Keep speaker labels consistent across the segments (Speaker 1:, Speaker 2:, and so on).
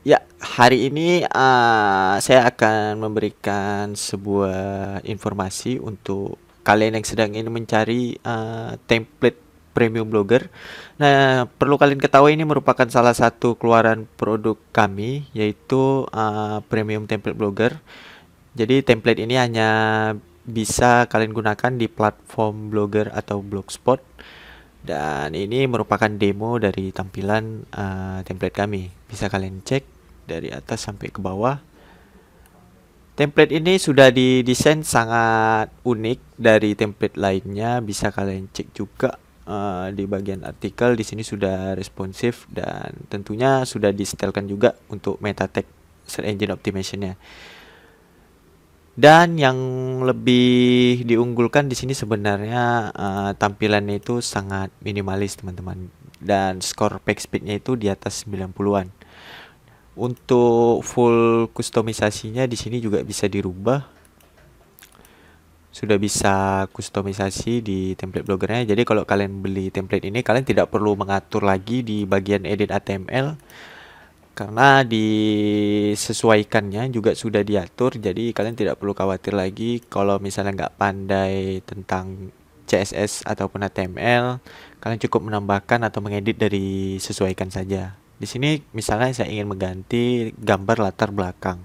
Speaker 1: Ya, hari ini saya akan memberikan sebuah informasi untuk kalian yang sedang ingin mencari template premium blogger. Nah, perlu kalian ketahui ini merupakan salah satu keluaran produk kami, yaitu premium template blogger. Jadi template ini hanya bisa kalian gunakan di platform Blogger atau Blogspot. Dan ini merupakan demo dari tampilan template kami. Bisa kalian cek dari atas sampai ke bawah. Template ini sudah didesain sangat unik dari template lainnya. Bisa kalian cek juga di bagian artikel. Di sini sudah responsif dan tentunya sudah disetelkan juga untuk meta tag search engine optimization-nya. Dan yang lebih diunggulkan di sini sebenarnya tampilannya itu sangat minimalis teman-teman. Dan skor page speed-nya itu di atas 90-an. Untuk full kustomisasinya di sini juga bisa dirubah. Sudah bisa kustomisasi di template bloggernya. Jadi kalau kalian beli template ini kalian tidak perlu mengatur lagi di bagian edit HTML. Karena disesuaikannya juga sudah diatur, jadi kalian tidak perlu khawatir lagi kalau misalnya nggak pandai tentang CSS ataupun HTML. Kalian cukup menambahkan atau mengedit dari sesuaikan saja. Di sini misalnya saya ingin mengganti gambar latar belakang.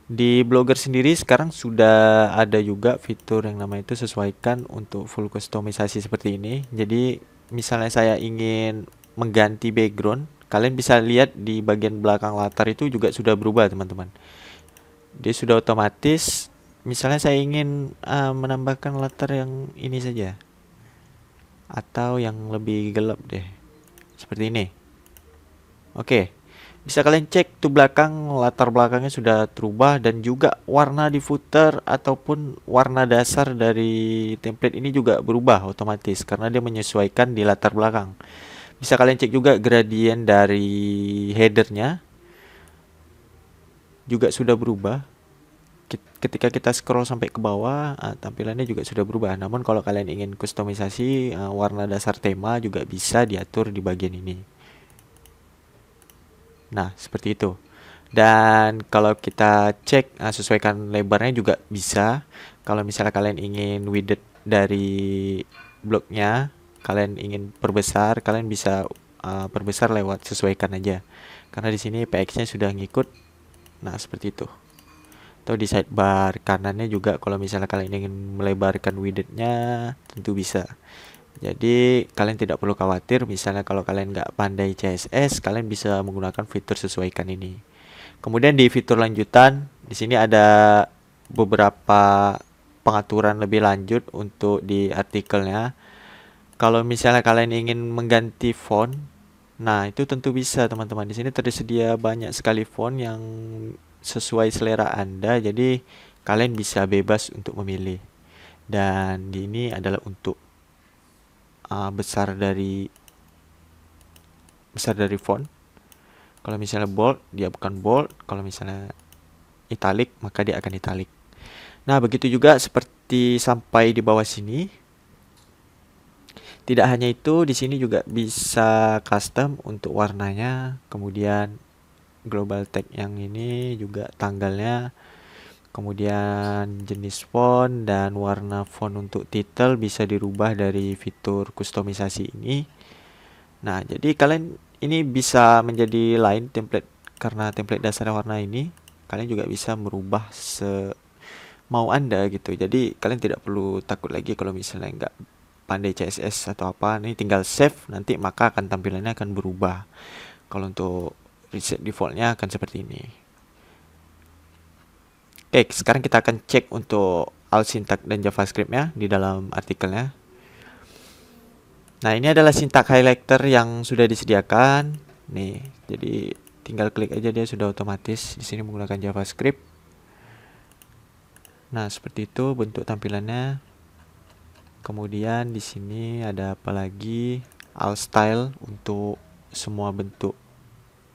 Speaker 1: Di Blogger sendiri sekarang sudah ada juga fitur yang namanya itu sesuaikan untuk full kustomisasi seperti ini. Jadi misalnya saya ingin mengganti background, kalian bisa lihat di bagian belakang latar itu juga sudah berubah teman-teman. Dia sudah otomatis. Misalnya saya ingin menambahkan latar yang ini saja atau yang lebih gelap deh, seperti ini. Oke, bisa kalian cek tuh belakang, latar belakangnya sudah terubah dan juga warna di footer ataupun warna dasar dari template ini juga berubah otomatis karena dia menyesuaikan di latar belakang. Bisa kalian cek juga gradient dari headernya juga sudah berubah. Ketika kita scroll sampai ke bawah, tampilannya juga sudah berubah. Namun kalau kalian ingin kustomisasi warna dasar tema juga bisa diatur di bagian ini. Nah, seperti itu. Dan kalau kita cek sesuaikan lebarnya juga bisa. Kalau misalnya kalian ingin widget dari blognya, kalian ingin perbesar, kalian bisa perbesar lewat sesuaikan aja. Karena di sini PX-nya sudah ngikut. Nah, seperti itu. Atau di sidebar kanannya juga kalau misalnya kalian ingin melebarkan widgetnya, tentu bisa. Jadi kalian tidak perlu khawatir misalnya kalau kalian nggak pandai CSS, kalian bisa menggunakan fitur sesuaikan ini. Kemudian di fitur lanjutan, di sini ada beberapa pengaturan lebih lanjut untuk di artikelnya. Kalau misalnya kalian ingin mengganti font, nah itu tentu bisa teman-teman. Di sini tersedia banyak sekali font yang sesuai selera Anda, jadi kalian bisa bebas untuk memilih. Dan di ini adalah untuk besar dari font. Kalau misalnya bold, dia bukan bold. Kalau misalnya italic, maka dia akan italic. Nah, begitu juga seperti sampai di bawah sini. Tidak hanya itu, di sini juga bisa custom untuk warnanya. Kemudian global tag yang ini juga tanggalnya. Kemudian jenis font dan warna font untuk title bisa dirubah dari fitur kustomisasi ini. Nah, jadi kalian ini bisa menjadi lain template karena template dasarnya warna ini. Kalian juga bisa merubah semau Anda gitu. Jadi kalian tidak perlu takut lagi kalau misalnya nggak pandai CSS atau apa. Ini tinggal save nanti maka akan tampilannya akan berubah. Kalau untuk reset defaultnya akan seperti ini. Oke, sekarang kita akan cek untuk alt syntax dan JavaScript-nya di dalam artikelnya. Nah, ini adalah syntax highlighter yang sudah disediakan. Nih, jadi tinggal klik aja dia sudah otomatis di sini menggunakan JavaScript. Nah, seperti itu bentuk tampilannya. Kemudian di sini ada apa lagi? Alt style untuk semua bentuk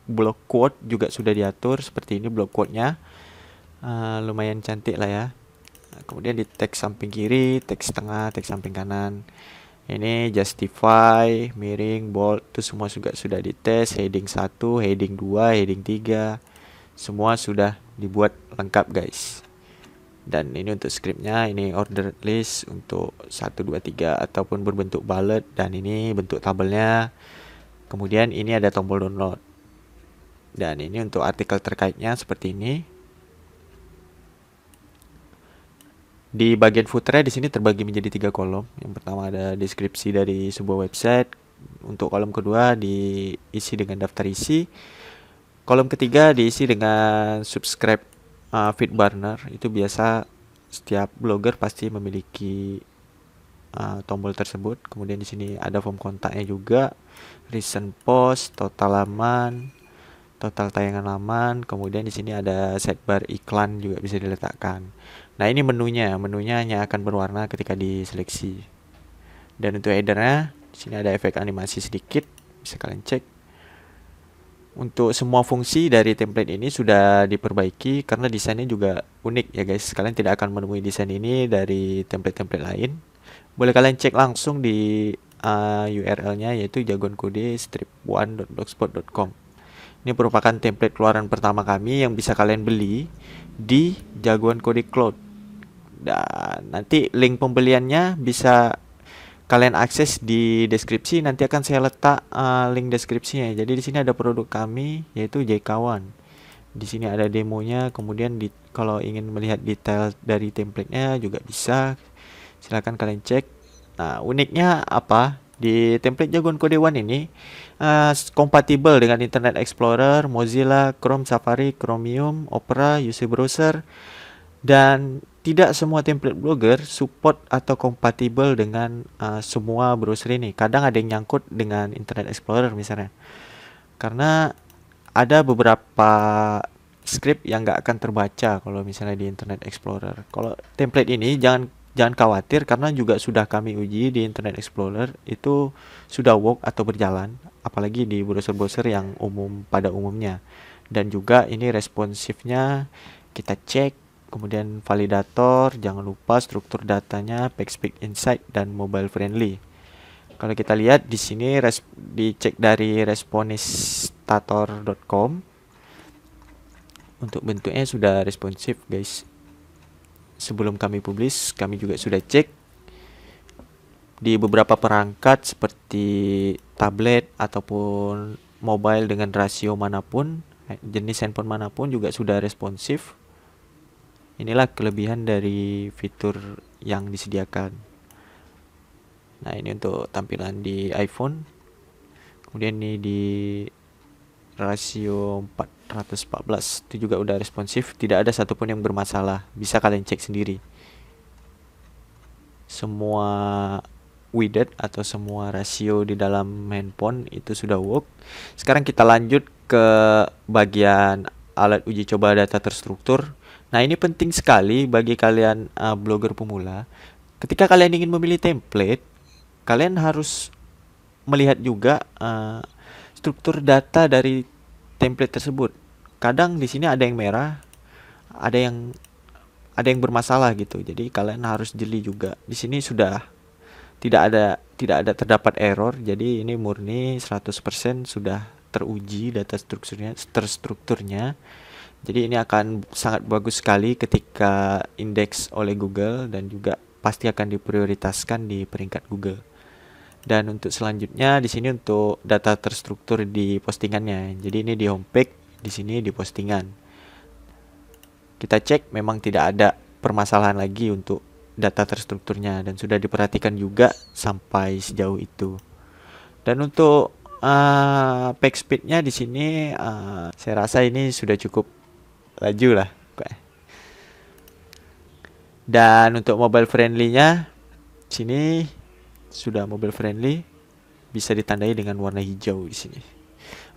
Speaker 1: block quote juga sudah diatur seperti ini block quote-nya. Lumayan cantik lah ya. Kemudian di teks samping kiri, teks tengah, teks samping kanan. Ini justify, miring, bold itu semua juga sudah dites. Heading 1, heading 2, heading 3 semua sudah dibuat lengkap guys. Dan ini untuk scriptnya, ini order list untuk 1, 2, 3 ataupun berbentuk bullet, dan ini bentuk tabelnya. Kemudian ini ada tombol download. Dan ini untuk artikel terkaitnya seperti ini. Di bagian footernya di sini terbagi menjadi 3 kolom. Yang pertama ada deskripsi dari sebuah website. Untuk kolom kedua diisi dengan daftar isi. Kolom ketiga diisi dengan subscribe feed burner. Itu biasa setiap blogger pasti memiliki tombol tersebut. Kemudian di sini ada form kontaknya juga, recent post, total laman, total tayangan laman. Kemudian di sini ada sidebar iklan juga bisa diletakkan. Nah, ini menunya hanya akan berwarna ketika diseleksi. Dan untuk headernya, di sini ada efek animasi sedikit, bisa kalian cek. Untuk semua fungsi dari template ini sudah diperbaiki karena desainnya juga unik ya guys. Kalian tidak akan menemui desain ini dari template-template lain. Boleh kalian cek langsung di URL-nya, yaitu jagoankode strip1.blogspot.com. Ini merupakan template keluaran pertama kami yang bisa kalian beli di Jagoan Kode Cloud. Dan nanti link pembeliannya bisa kalian akses di deskripsi. Nanti akan saya letak link deskripsinya. Jadi di sini ada produk kami yaitu JK1. Di sini ada demonya. Kemudian kalau ingin melihat detail dari templatenya juga bisa. Silahkan kalian cek. Nah, uniknya apa? Di template Jagoan Kode One ini kompatibel dengan Internet Explorer, Mozilla, Chrome, Safari, Chromium, Opera, UC Browser, dan tidak semua template blogger support atau kompatibel dengan semua browser ini. Kadang ada yang nyangkut dengan Internet Explorer misalnya, karena ada beberapa script yang nggak akan terbaca kalau misalnya di Internet Explorer. Kalau template ini jangan khawatir, karena juga sudah kami uji di Internet Explorer, itu sudah work atau berjalan, apalagi di browser-browser yang umum pada umumnya. Dan juga ini responsifnya kita cek. Kemudian validator, jangan lupa struktur datanya, PageSpeed Insight, dan mobile friendly. Kalau kita lihat di sini dicek dari responistator.com, untuk bentuknya sudah responsif guys. Sebelum kami publish, kami juga sudah cek di beberapa perangkat seperti tablet ataupun mobile dengan rasio manapun, jenis handphone manapun juga sudah responsif. Inilah kelebihan dari fitur yang disediakan. Nah, ini untuk tampilan di iPhone. Kemudian ini di rasio 414 itu juga udah responsif, tidak ada satupun yang bermasalah. Bisa kalian cek sendiri. Semua widget atau semua rasio di dalam handphone itu sudah work. Sekarang kita lanjut ke bagian alat uji coba data terstruktur. Nah, ini penting sekali bagi kalian blogger pemula. Ketika kalian ingin memilih template, kalian harus melihat juga struktur data dari template tersebut. Kadang di sini ada yang merah, ada yang bermasalah gitu. Jadi kalian harus jeli juga. Di sini sudah tidak ada terdapat error. Jadi ini murni 100% sudah teruji data terstrukturnya. Jadi ini akan sangat bagus sekali ketika indeks oleh Google, dan juga pasti akan diprioritaskan di peringkat Google. Dan untuk selanjutnya di sini untuk data terstruktur di postingannya. Jadi ini di homepage, di sini di postingan. Kita cek memang tidak ada permasalahan lagi untuk data terstrukturnya, dan sudah diperhatikan juga sampai sejauh itu. Dan untuk page speednya di sini saya rasa ini sudah cukup laju lah. Dan untuk mobile friendly-nya sini sudah mobile friendly, bisa ditandai dengan warna hijau di sini.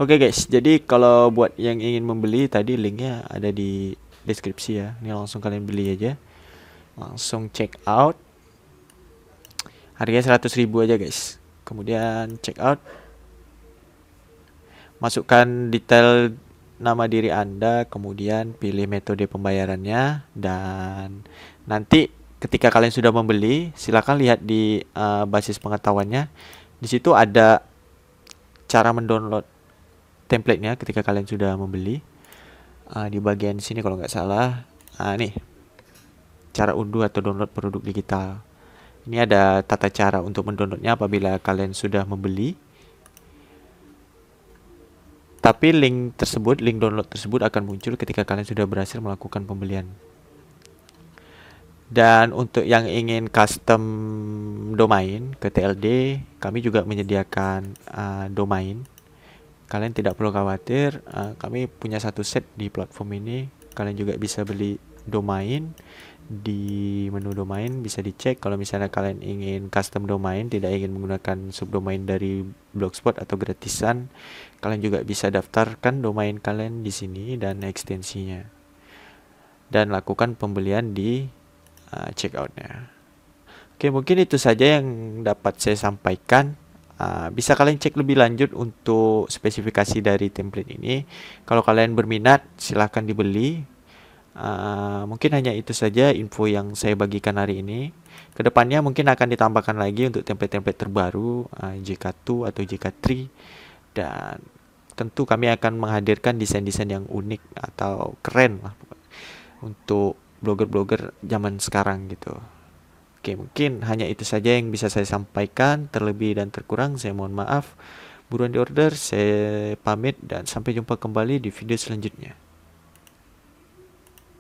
Speaker 1: Oke guys, jadi kalau buat yang ingin membeli tadi, linknya ada di deskripsi ya. Ini langsung kalian beli aja, langsung check out. Harganya 100.000 aja guys. Kemudian check out, masukkan detail nama diri Anda, kemudian pilih metode pembayarannya, dan nanti ketika kalian sudah membeli, silakan lihat di basis pengetahuannya. Di situ ada cara mendownload template-nya ketika kalian sudah membeli. Di bagian sini kalau nggak salah, nih cara unduh atau download produk digital. Ini ada tata cara untuk mendownloadnya apabila kalian sudah membeli. Tapi link download tersebut akan muncul ketika kalian sudah berhasil melakukan pembelian. Dan untuk yang ingin custom domain ke TLD, kami juga menyediakan domain. Kalian tidak perlu khawatir, kami punya satu set di platform ini. Kalian juga bisa beli domain. Di menu domain bisa dicek kalau misalnya kalian ingin custom domain, tidak ingin menggunakan subdomain dari Blogspot atau gratisan, kalian juga bisa daftarkan domain kalian di sini dan ekstensinya, dan lakukan pembelian di checkoutnya. Oke, mungkin itu saja yang dapat saya sampaikan. Bisa kalian cek lebih lanjut untuk spesifikasi dari template ini. Kalau kalian berminat, silahkan dibeli. Mungkin hanya itu saja info yang saya bagikan hari ini. Kedepannya mungkin akan ditambahkan lagi untuk template-template terbaru, JK2 atau JK3, dan tentu kami akan menghadirkan desain-desain yang unik atau keren lah untuk blogger-blogger zaman sekarang gitu. Oke, mungkin hanya itu saja yang bisa saya sampaikan. Terlebih dan terkurang saya mohon maaf. Buruan di order, saya pamit dan sampai jumpa kembali di video selanjutnya.